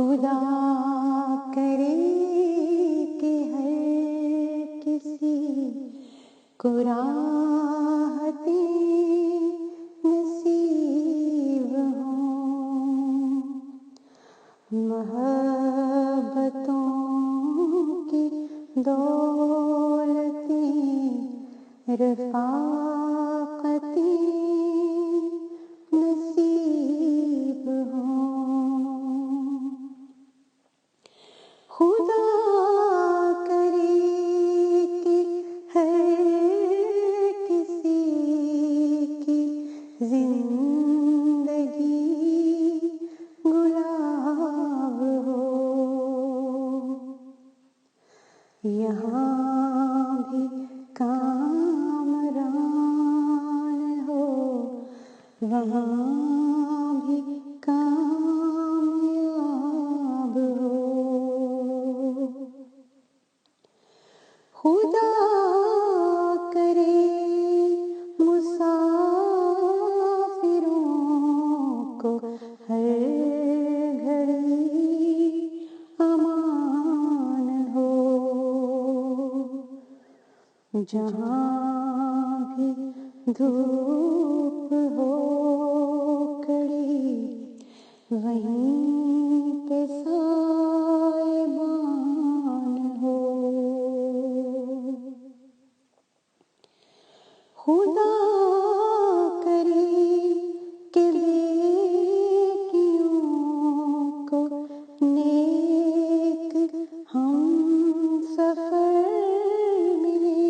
خدا کرے کہ ہر کسی کو راحتیں نصیب ہوں، محبتوں کی دولتیں رفاقتیں نصیب ہوں۔ خدا کرے کہ ہر کسی کی زندگی گلاب ہو، یہاں بھی کامران ہو، وہاں بھی کامیاب ہو۔ خدا کرے مسافروں کو ہر گھڑی امان ہو، جہاں بھی دھوپ ہو کڑی، وہیں پہ سائبان ہو۔ خدا کرے کہ نیکیوں کو نیک ہم سفر ملے،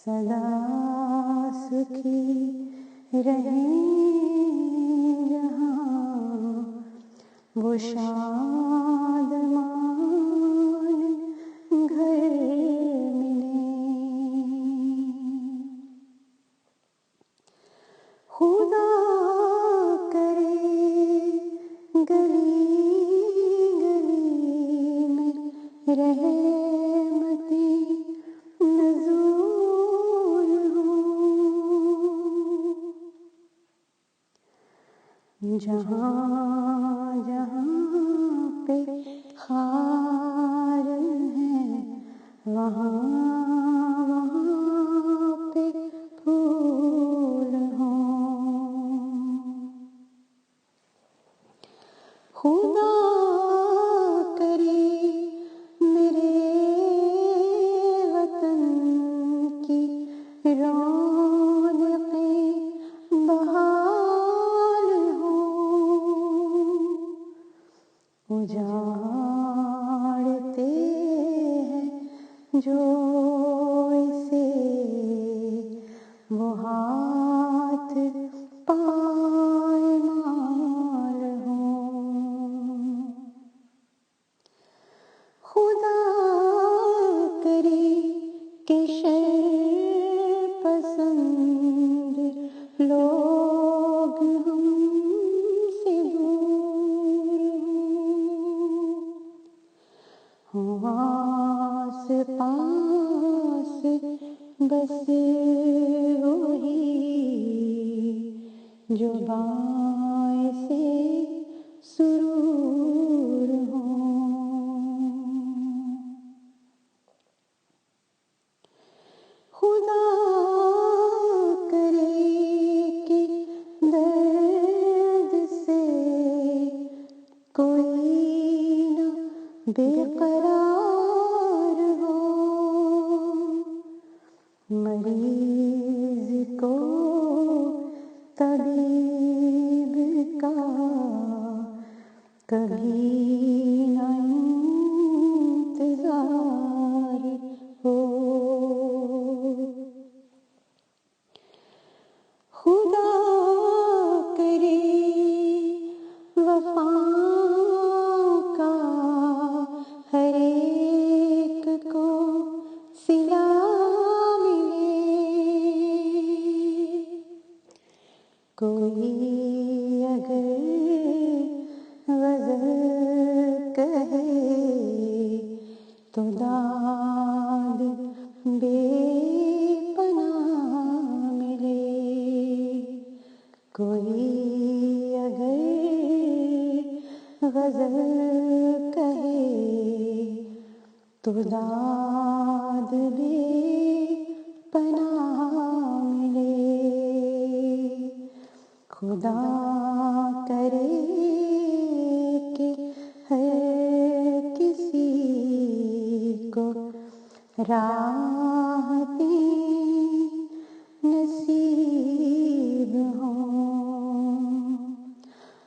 سدا سکھی رہیں جہاں وہ شادمان گھر ملے۔ خدا کرے گلی گلی میں رحمتیں نزول ہوں، جہاں جہاں پہ خار ہیں وہاں وہاں پہ پھول ہوں۔ خدا کرے میرے وطن کی رونقیں بحال ہوں، اجاڑتے ہیں جو اسے وہ ہاتھ پائمال ہوں۔ خدا کرے کہ شر پسند لوگ ہم سے دور ہوں، آس پاس بس وہی جو باعث سرور ہوں۔ خدا کرے کہ درد سے کوئی نہ بے قرار ہو، مریض کو طبیب کا کبھی نہ انتظار ہو۔ خدا کرے وفاؤں کا ہر ایک کو صلہ ملے، کوئی اگر غزل کہے تو داد بے پناہ ملے، کوئی اگر پناہ ملے، خدا کرے کہ ہر کسی کو راحتیں نصیب ہوں،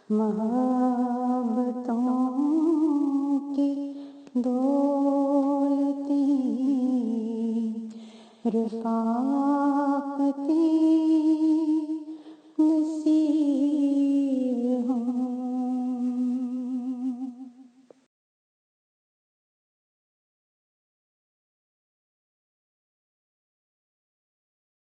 محبتوں کی دولتیں، رفاقتیں